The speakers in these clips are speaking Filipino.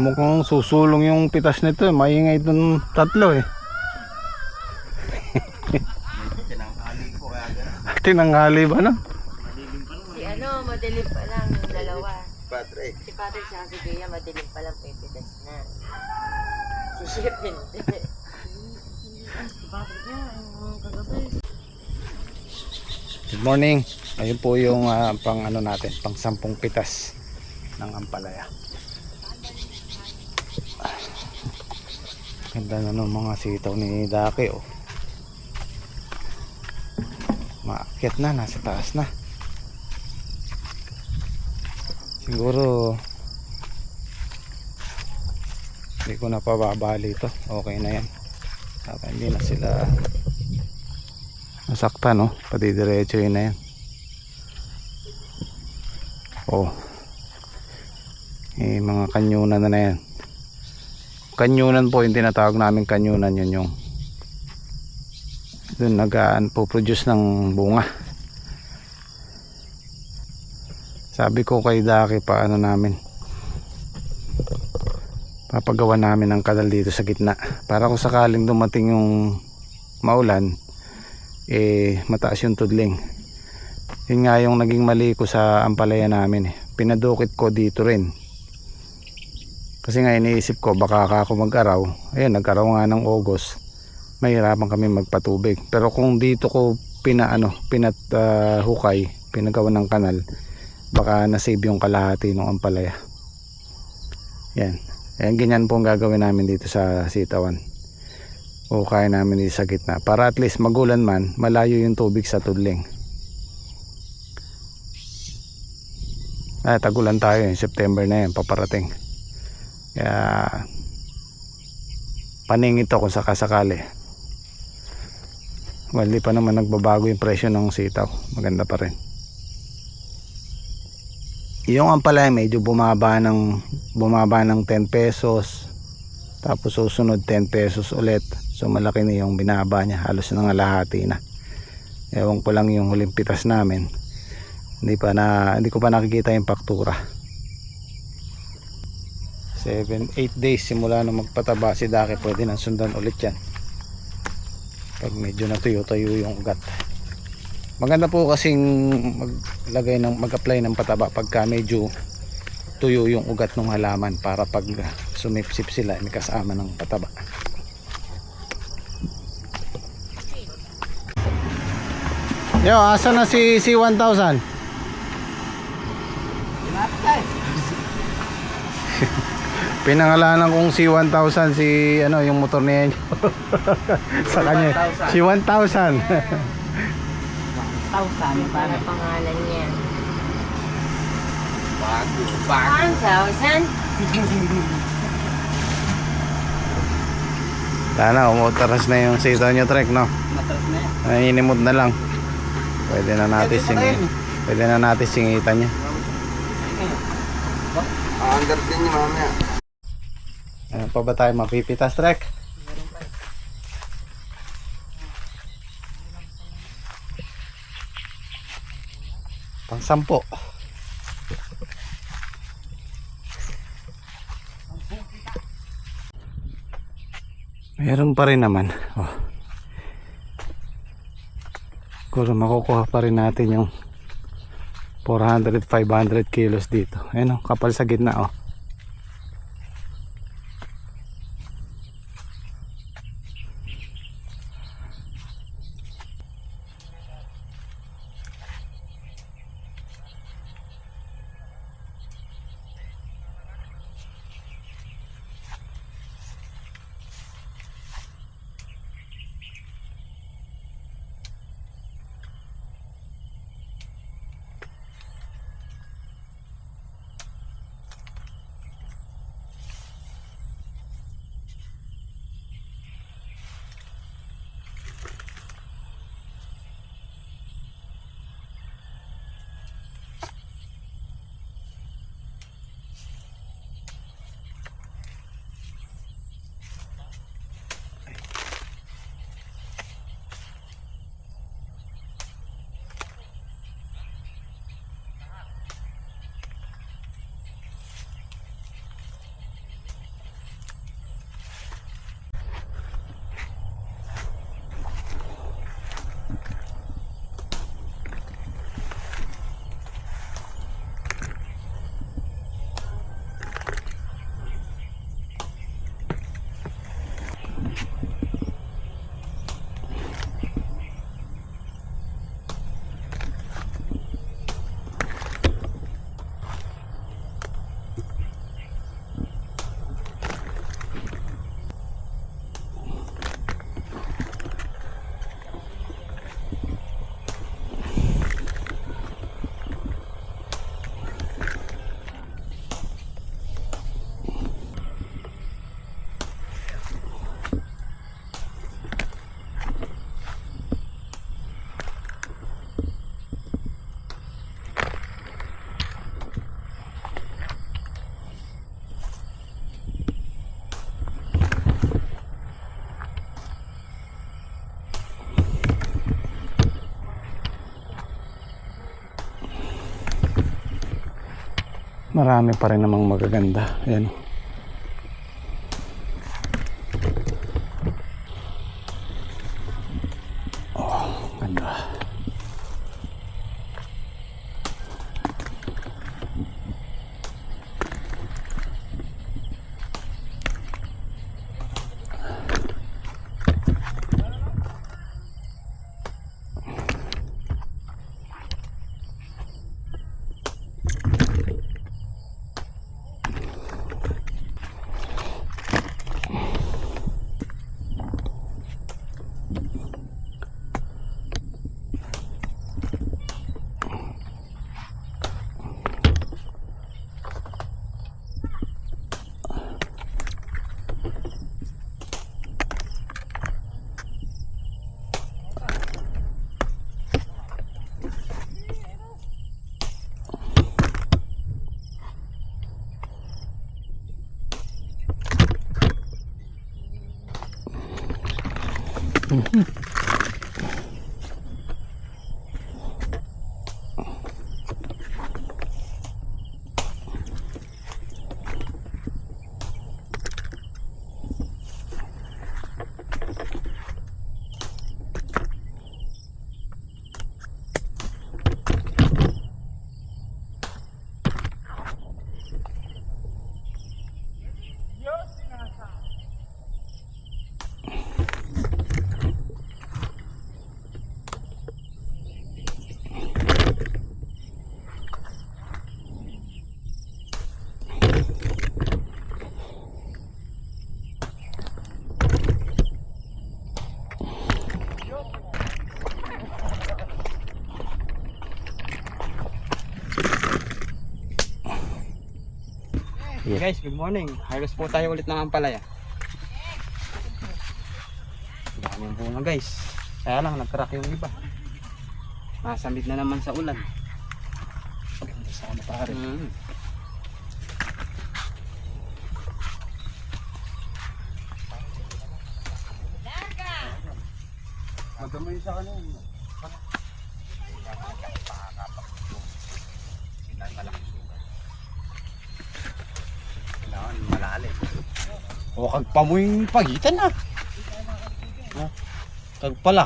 Mukhang susulong yung pitas nito eh. Maingay itong tatlo eh. Tinanghali ko kaya gano'n. Tinanghali ba no? Si madilim pa lang yung dalawa. Patrick. Si Patrick sa si Bea, madilim pa lang pipitas na. Si Chef hindi. Si Patrick niya, ang kagabi. Good morning. Ayun po yung pang ano natin, pang 10 pitas ng ampalaya. Ganda na ng mga sitaw ni Daki oh. Maakyat na, nasa taas na. Siguro hindi ko na pababali ito. Okay na yan. Saka hindi na sila nasaktan no. Padidiretso yun na yan. Oh. Mga kanyunan na yan. Kanyunan po yung tinatawag namin kanyunan, yun yung doon nag-produce ng bunga. Sabi ko kay Daki paano namin papagawa namin ng kanal dito sa gitna para kung sakaling dumating yung maulan mataas yung tudling. Yun nga yung naging mali ko sa ampalaya namin pinadukit ko dito rin kasi nga iniisip ko baka ako mag-araw. Ayun, nag-araw nga ng August, mahirapan kami magpatubig. Pero kung dito ko hukay, pinagawa ng kanal, baka nasave yung kalahati ng ampalaya. Yan. Ayan, ganyan po ang gagawin namin dito sa sitawan. Hukay namin dito sa gitna. Para at least magulan man, malayo yung tubig sa tudling. Tagulan tayo. September na yan, paparating. Kaya paning ito kung sakasakali. Well, di pa naman nagbabago yung presyo ng sitaw. Maganda pa rin. Yung ampalaya medyo bumaba ng 10 pesos. Tapos susunod 10 pesos ulit. So malaki na yung binaba niya. Halos nangalahati na. Ewan ko lang yung huling pitas namin. Hindi ko pa nakikita yung faktura. 7-8 days simula na magpataba si Daki, pwede nang sundan ulit yan pag medyo natuyo-tayo yung ugat. Maganda po kasing mag-apply ng pataba pagka medyo tuyo yung ugat ng halaman para pag sumipsip sila may kasama ng pataba. Yo, asa na si C1000? Pinangalanan kong C1000 yung motor niya sa kanya. C1000. 1,000 para pangalan niya. Bago. 1,000? Sana umutaras na yung sitaw nyo trek no. Matras na yan. Naninimod na lang. Pwede na natin singitan niya. Under din niya mamaya. Ano pa ba tayo mapipitas trek? Pang 10. Meron pa rin naman. Oh. Siguro makukuha pa rin natin yung 400-500 kilos dito. Ayun, kapal sa gitna oh. marami pa rin namang magaganda. Ayan. Oh, ganda. Guys, good morning. Harvest po tayo ulit ng ampalaya. Daming bunga guys. Kaya lang, nag-crack yung iba. Masamid na naman sa ulan. Ganda sana pare. Magdamay sa kanina. Malalim. O kagpamoy pagitan na. Kag pala.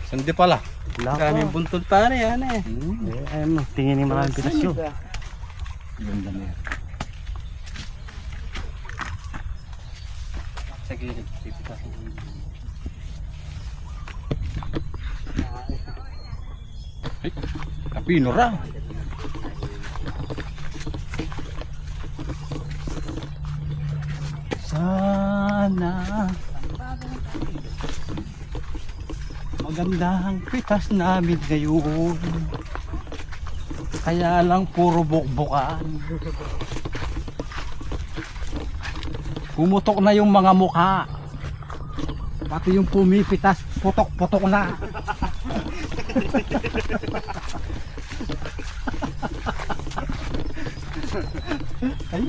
Sandi pala. Kaming buntod pare yan eh. Ayan mo, tingin ni maraming pinasyo. Ganda na yan. Sa gilid. Ay, kapino ra. Sana maganda ang pitas namin ngayon. Kaya lang puro bukbukan. Pumutok na yung mga mukha. Pati yung pumipitas, putok-putok na. Ay.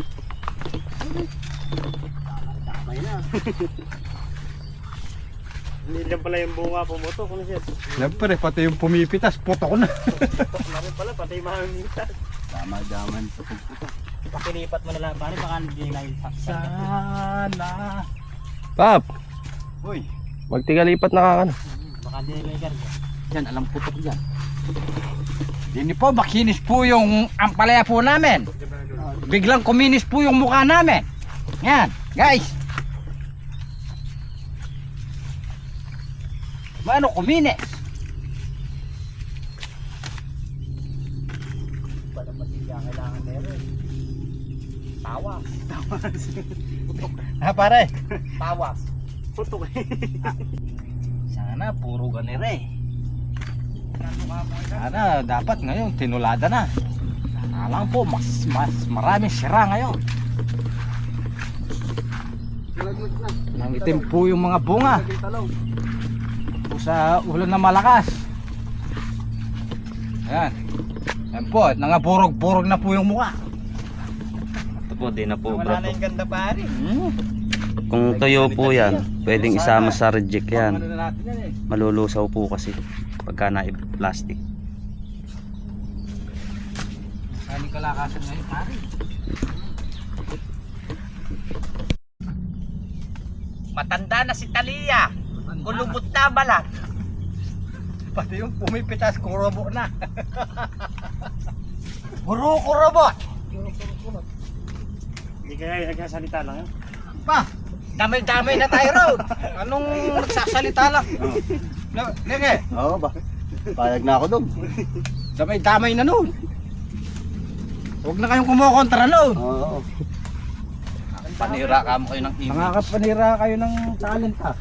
Damay na. Hindi lang pala yung bunga pumutok. Ano siya? Siyempre, pati yung pumipitas, putok na. Putok na rin pala, pati yung mga mintas. Dama-daman sa pagputok. Pakilipat mo na lang, pare, baka hindi na yung saksa. Sana. Pap, Uy, magtigalipat na ka na. Baka hindi na yung garga. yan, alam putok yan. Hindi po, makinis po yung ampalaya po namin. Biglang kuminis po yung mukha namin. Yan, guys. Paano kuminis? Para matigyan, kailangan meron. Tawas. Ha pare? Tawas. Putok eh. Sana puro ganire. Sana dapat ngayon tinulada na. Alam po mas maraming sira ngayon. Nangitim po yung mga bunga. Po sa ulan na malakas. Ayan. Ayan po, nangaburog-burog na po yung mukha. Ito po, di na po Wala na bro. yung ganda pare. Kung tuyo po yan, pwedeng isama sa reject yan. Ano na natin yan eh. Malulusaw po kasi pagka na-plastic. Galing kalakasan ngayon, pare. Matanda na si Talia. Kulubot na balat. Pati yung pumipitas, kurobo na. Kurobot! Hindi kaya nagsasalita lang yun. Pa, damay-damay na tayo raw. Anong nagsasalita lang? Lege, Oo ba? Payag na ako doon. damay-damay na nun. Huwag na kayong kumukontra nun. Oo. Panira ka mo kayo ng image. Nakakapanira kayo ng talent ha.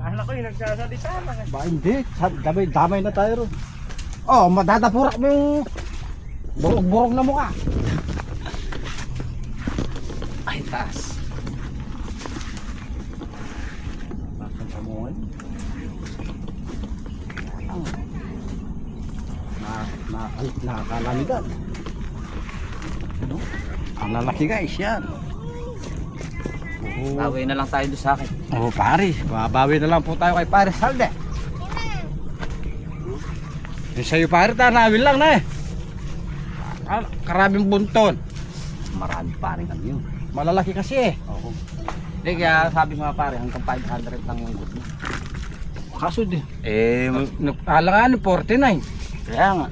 Akala ko yung nagsasalita lang. Ba hindi, damay na tayo ron. Oh, madadapurak mo yung burog-burog na mukha. Ay, taas. Nakakalamigan. Ano? Ang lalaki guys, yan. Tawin na lang tayo doon sa akin. Oh, pare, babawi na lang po tayo kay Pare Salde. Yung sa'yo pare, tanawin lang na eh. Karabing bunton. Marami pa rin kami yun. Malalaki kasi eh. Oo. Hindi, kaya sabi mga pare, hanggang 500 lang yung good mo. Kaso din. Alangan, 49. kaya nga.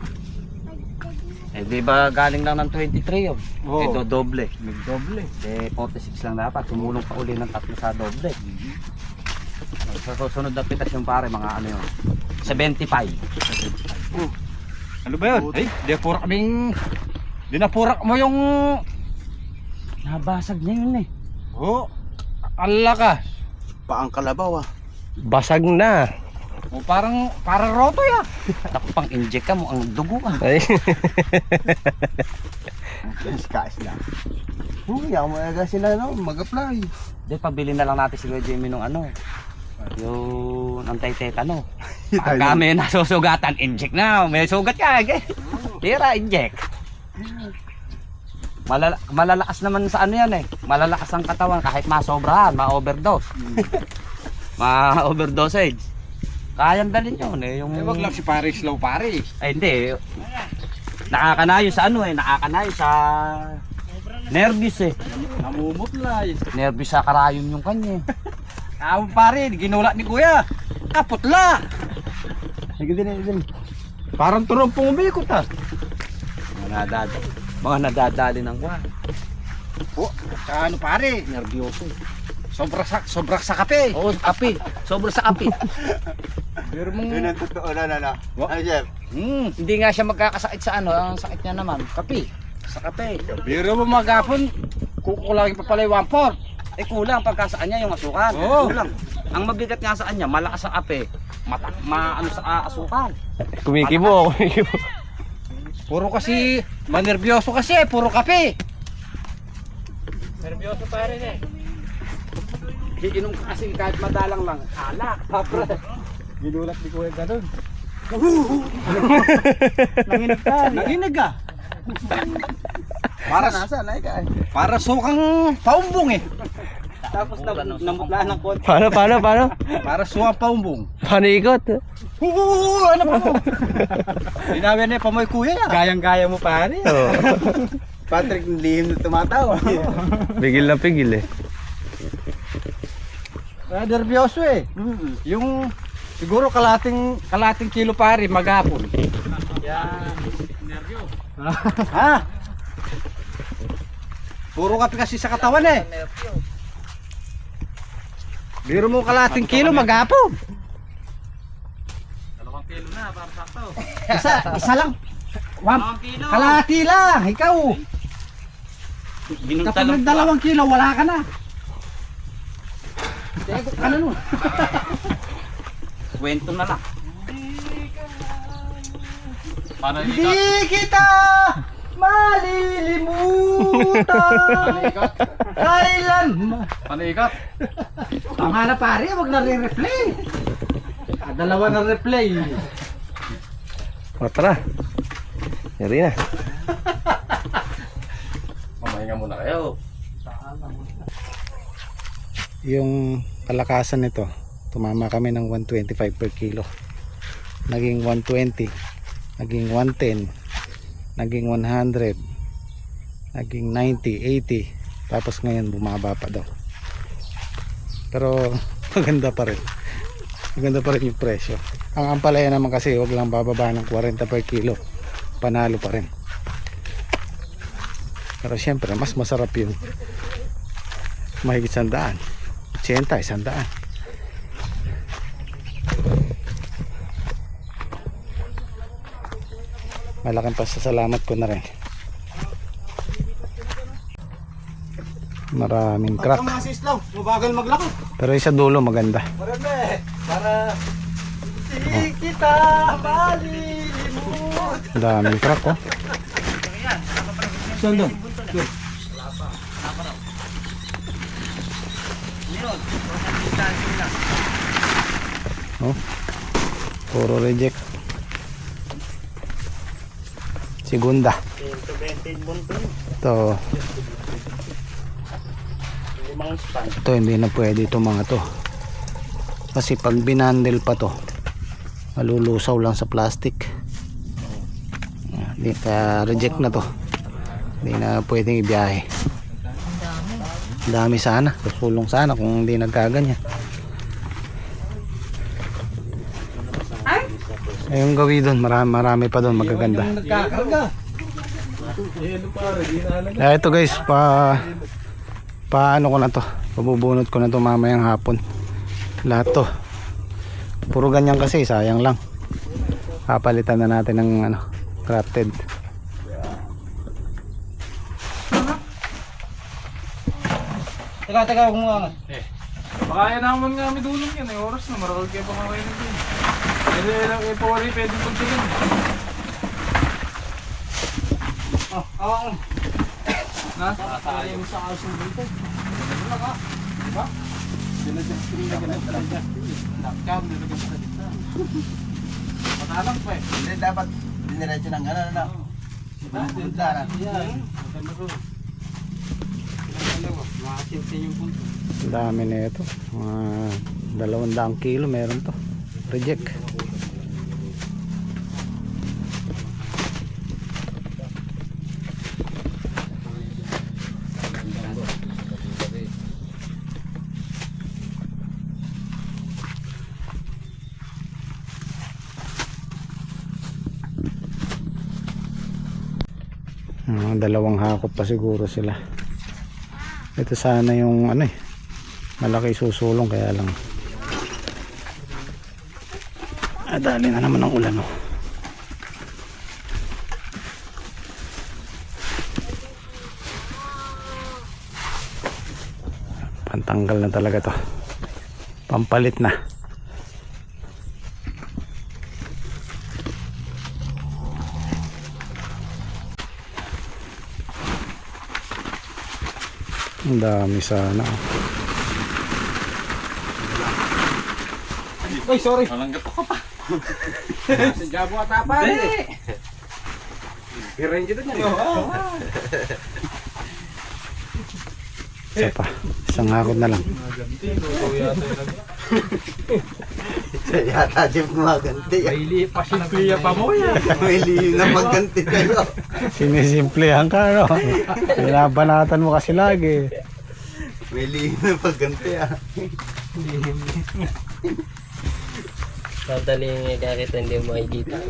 Di ba galing lang ng 23 yun? Oo. Ito doble. Nagdoble. 46 lang dapat. Sumulong pa uli ng 3 sa doble. Sa susunod na pitas yung pare, mga ano yun. 75. Ano ba yun? Ay, dinapurak mo yung... Nabasag niya yun eh. Oh, alakas. Paang kalabaw ah. Basag na. O parang roto ya. Ako pang inject ka mo ang dugo ah. Ay. Kais na. Hindi ako magaga sila no, mag-apply. Di, pabili na lang natin si Kuya Jimmy nung ano. Yung antay-teta no. Pag kami nasusugatan, inject na. May sugat ka. Tira, inject. Malalakas naman sa ano yan eh. Malalakas ang katawan kahit masobrahan, ma-overdose. Ma-overdosage. Kayang dalhin yun eh. Yung... Wag lang si Pare slow pare. Ay hindi. Nakakanayo sa ano eh. Nakakanayo sa... Nervous eh. Namumutla. Nervous sa karayom yung kanya eh. Pare, ginula ni Kuya. Kaputla. Sige din. Parang turumpong umikot ha. Mga nadadali ng kwa. Oh, sa ano pare? Nervyoso. Sobra sa kape. Oo, kape. Sobra sa kape. Pero mong... Yun ang totoo na. Ay, Chef. Hindi nga siya magkakasakit sa ano. Ang sakit niya naman, kape. Sa kape. Pero mo magapon, kukulangin pa pala yung 1/4. Eh kulang pagkasaan niya yung asukan. Oo. Kulang. Ang mabigat nga sa kanya, malakas ang kape. Maano sa asukan. Kumikibo. Puro kasi, manervyoso kasi, puro kape. Nervyoso pa rin eh. Iinom ka kasi kahit madalang lang. Alak. Ginulat ni Kuya ganun. Nanginig ka. Para Nasa, naik ka. Para sukang paumbong eh. Tapos namutlahan ng konti. Paano? Para sukang paumbong. Paano ikot? Ano pa mo? Dinawin na pamoy Kuya ya. Gayang-gaya mo pare. Oh. Patrick, lihim na tumatawa. Pigil na pigil eh. Nervyoso eh. Yung siguro kalating kilo pare maghapon. Yan. Nervyo. Ha? Puro kape kasi sa katawan eh. Biro mo kalating kilo maghapon. 2 kilo na para sakto. Isa lang. 2 kilo. Kalahati lang, ikaw. Kapag nag 2 kilo, wala ka na. Teko ka na nun. Kwento na lang. Hindi kita malilimutan. Kailan? Panikat. Ang hanap pare, wag na re-replay. Dalawa na replay. O tara. Yari na. Mamahinga muna kayo. Yung kalakasan nito, tumama kami ng 125 per kilo. Naging 120. naging 110, naging 100, naging 90, 80, tapos ngayon bumaba pa daw. Pero maganda pa rin. Maganda pa rin yung presyo. Ang ampalaya naman kasi wag lang bababa ng 40 per kilo. Panalo pa rin. Pero syempre mas masarap yung mahigit 100. 80, 100. Malaking pasasalamat ko na rin. Maraming crack. Mabagal maglaki. Pero isa dulo maganda. Marami. Para hindi kita malilimut. Daming crack oh. Saan doon? Oh. Puro reject. Segunda. Ito. Ito hindi na pwede ito mga to. Kasi pag binandel pa to, malulusaw lang sa plastic. Hindi ka reject na to. Hindi na pwedeng ibiyahe. Dami sana. Susulong sana kung hindi nagkaganyan. Ayun gawi doon, marami pa doon magaganda. Ito guys, paano ko na to, pabubunot ko na to mamayang hapon. Lahat to puro ganyan kasi, sayang lang. Papalitan na natin ng crafted. Teka, kung ano. Makaya naman nga may dulong yan eh. Oras na, marakal kayo pa mga kayo din. Pwede lang kayo po rin, pwede pagsilin. Na? Tayo mo sa kalsong dito. Wala ka. Diba? Sinadjustin na ganun talaga. Nakam, nilagay sa dito. Matalang pa eh. Hindi dapat diniretso ng gano'n, ano? Punta. Yan. Maganda ko. Makasinsin yung punto. Ang dami na ito, mga 200 kilo meron to. Reject. Dalawang hakot pa siguro sila. Ito sana yung malaki susulong, kaya lang dali na naman ang ulan oh. Pantanggal na talaga to, pampalit na. Ang dami sana oh. Uy, sorry. Walang gato ka pa. Sadya mo atapan eh. Pirain kita niya. Isa pa, isang hakot na lang. Yata di maganti. May lipas na kuya pa mo yan. May lihim na maganti kayo. Sinisimplehan ka no. Binabanatan mo kasi lagi. May lihim na maganti ah. Madali nga kahit hindi mo makikita.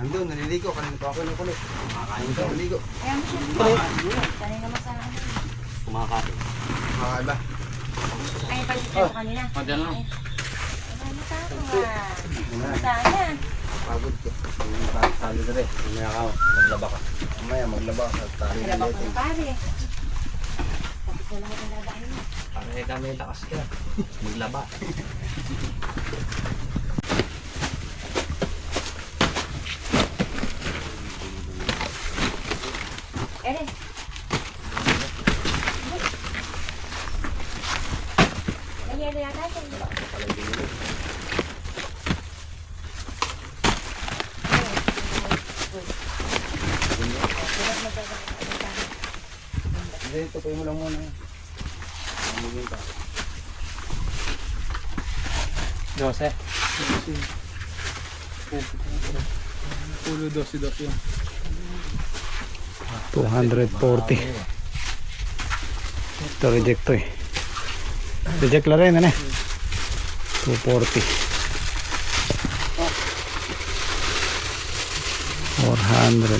Andun, naliligo. Kanina pa ako ng kulit. Kumakain ka, naliligo. Kaya mo siya. Kanina mo sa akin. Kumakain. Kumakain ba? Ay, palit ko kanina. Madyan lang. Ano sa ako nga? Sana. Pagod ko. Salo na rin. Mamaya ka, maglaba ka. Mamaya maglaba ka sa tali Kaya ba natin. kung pare? Tapos na lahat ang dadahin mo. Para kami lakas ka. Maglaba. Ayun. Ayan na yata. Ito pa mo lang muna. Dose. Ulo 12 yan. 240. Ito reject to eh. Reject la rin, ano eh. 240. 400.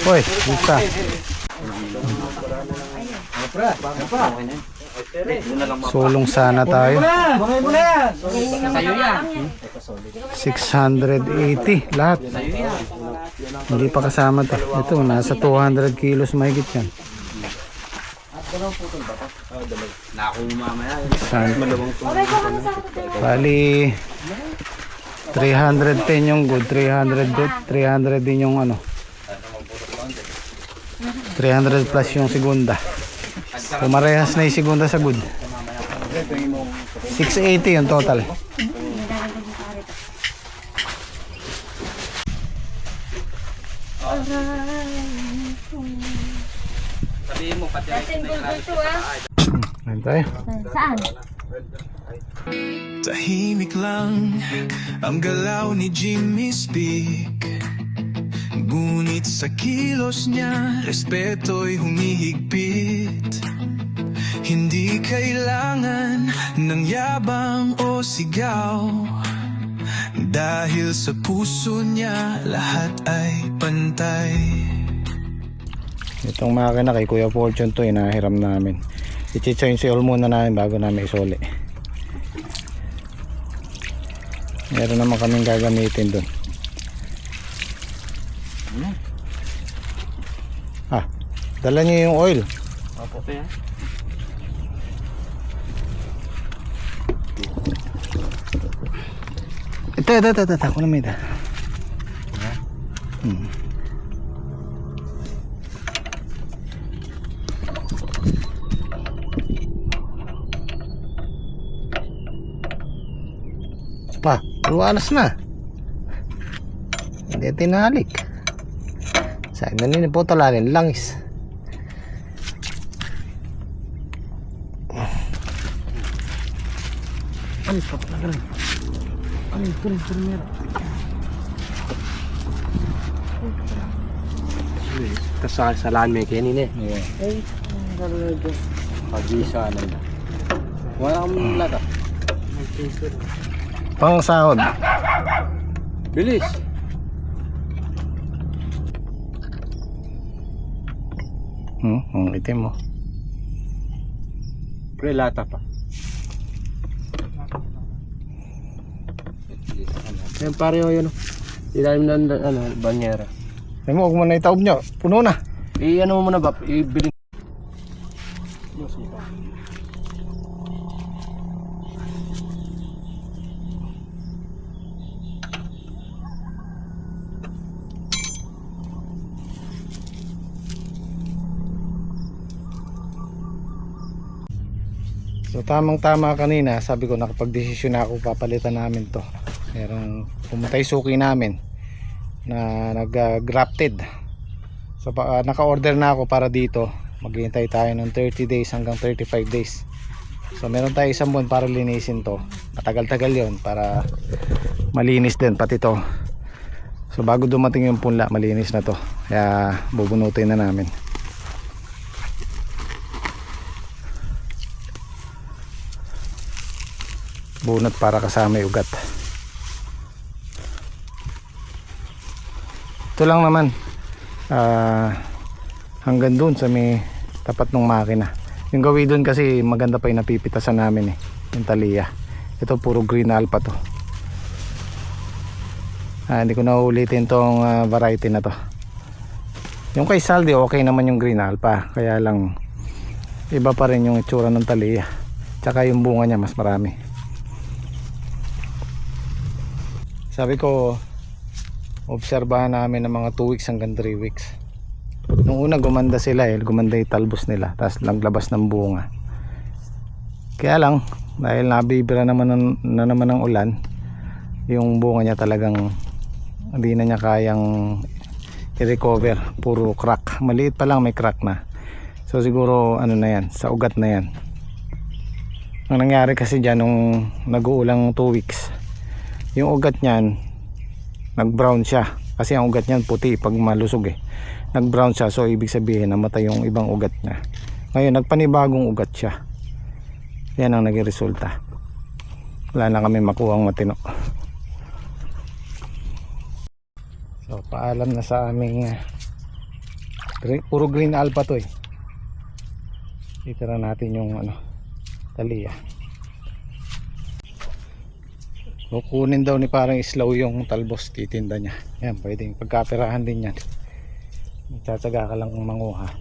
Hoy, basta. Sulong sana tayo. 680 lahat. Hindi pa kasama to. Ito, nasa 200 kilos mahigit yan. Bali 310 yung good, 300 good, 300 din yung ano. 300 plus yung segunda. Pumarehas na yung segunda sa good. 680 yung total. Sabihin mo pati Atin bulbul to ah. Ayan tayo. Saan? Tahimik lang ang galaw ni Jimmy Speak. Ngunit sa kilos niya, respeto'y humihigpit. Hindi kailangan ng yabang o sigaw, dahil sa puso niya lahat ay pantay. Itong makina kay Kuya Fortune to, inahiram namin. I-change oil muna namin bago namin isuli. Meron naman kaming gagamitin dun. Ah, dala niyo yung oil. Opo, kaya. Ito. Ako na may ito. Pa, luwalas na. Hindi tinalik. Sa akin po talalin langis. Ay, papalagan. Ay, turun meron. Kasalaan may kanina eh. Ay, talaga. Pag-isa na. Wala kang lata. Pang sahod. Bilis. Ang itim mo. Pre, lata pa. Yan pare yun. Ilalim na banyera. Ay mo, huwag mo na itaob nyo. Puno na. Ano mo muna ba? Ibili. So tamang tama kanina, sabi ko nakapag-desisyon na ako, papalitan namin to. Merong pumunta yung suki namin na nag-grafted. So naka-order na ako para dito. Maghihintay tayo ng 30 days hanggang 35 days. So meron tayo isang buwan para linisin to. Matagal-tagal yon para malinis din pati to. So bago dumating yung punla, malinis na to. Kaya bubunutin na namin. Bunot para kasama yung ugat. Ito lang naman hanggang dun sa may tapat ng makina. Yung gawi dun kasi maganda pa yung napipitasan namin eh, yung Taliya. Ito puro green alpha to. Hindi ko na ulitin tong variety na to. Yung kay Saldi okay naman yung green alpha, kaya lang iba pa rin yung itsura ng Taliya. Tsaka yung bunga niya mas marami. Sabi ko obserbahan namin ng mga 2 weeks hanggang 3 weeks. Nung una gumanda sila gumanda yung talbos nila, tapos naglabas ng bunga. Kaya lang dahil nabibira naman ng ulan, yung bunga niya talagang hindi na niya kayang i-recover, puro crack. Maliit pa lang may crack na. So siguro ano na yan, sa ugat na yan. Ang nangyari kasi dyan nung nag-uulang 2 weeks, yung ugat niyan nag-brown siya, kasi ang ugat niyan puti pag malusog nag-brown siya, so ibig sabihin namatay yung ibang ugat niya. Ngayon nagpanibagong ugat siya, yan ang naging resulta. Wala na kami makuha ang matino. So paalam na sa aming puro green alpha to itira natin yung talia. Kukunin daw ni parang islaw yung talbos, titinda niya. Yan, pwedeng pagkapirahan din yan. Tsatsaga ka lang kung manguha.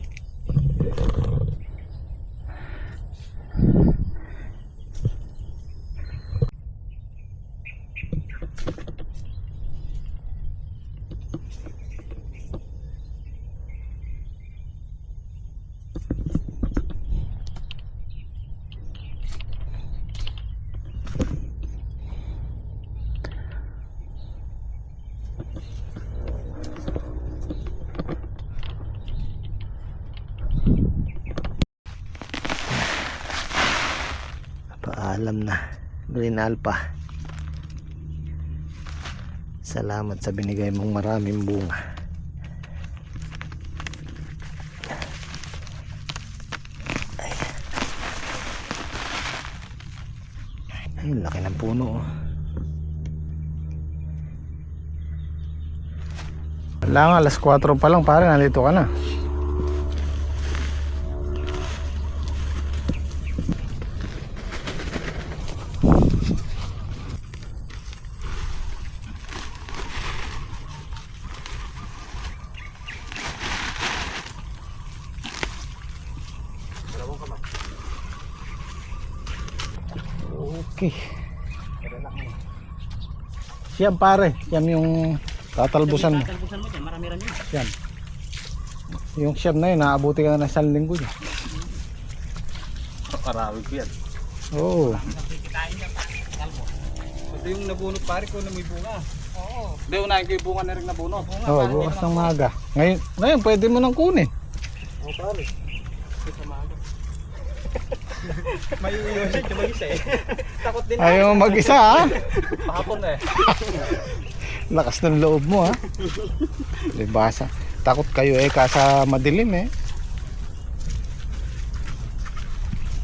Paalam na green alpha, salamat sa binigay mong maraming bunga. Ay, laki ng puno Wala nga, alas 4 pa lang pare, nandito ka na. Okay. Siyam pare, siyam yung tatalbusan mo. Talbusan mo dyan, marami-rami. Siyam. Yung siyam na yun, naabuti ka na ng 1 linggo niya. Parawig ko yan. Oo. Ito yung nabunot pare ko na may bunga. Oo. Hindi, unahin ko yung bunga na rin nabunot. Oo, bukas ng maga. Ngayon pwede mo nang kunin. Oo pare. May iyon siya mag-isa Takot din. Ayaw mo mag-isa ha. Pahapon Lakas ng loob mo ha. Libasa. Takot kayo kasa madilim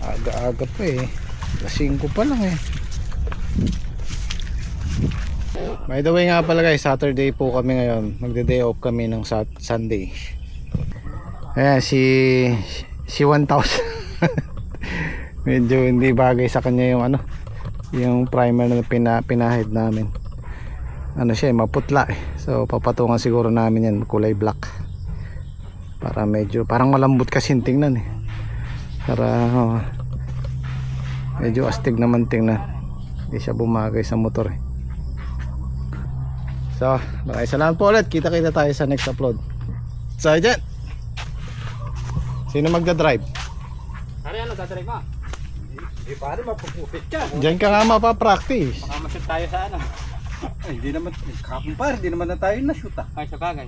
Aga-aga pa Alas 5 pa lang By the way nga pala guys, Saturday po kami ngayon. Magde-day off kami ng Sunday. Ayan si 1000. Medyo hindi bagay sa kanya yung yung primer na pinahid namin. Siya maputla so papatungan siguro namin yan kulay black para medyo parang malambot kasi tingnan para medyo astig naman tingnan, hindi siya bumagay sa motor So maraming salamat po ulit, kita tayo sa next upload. Sergeant, sino magdadrive? Pare, dadrive ka? Pare mapupupit ka. Diyan ka nga mapapractice. Baka masit tayo sa Ay, hindi naman, kapon pare, hindi naman na tayo na-shoot Ay, sa bagay.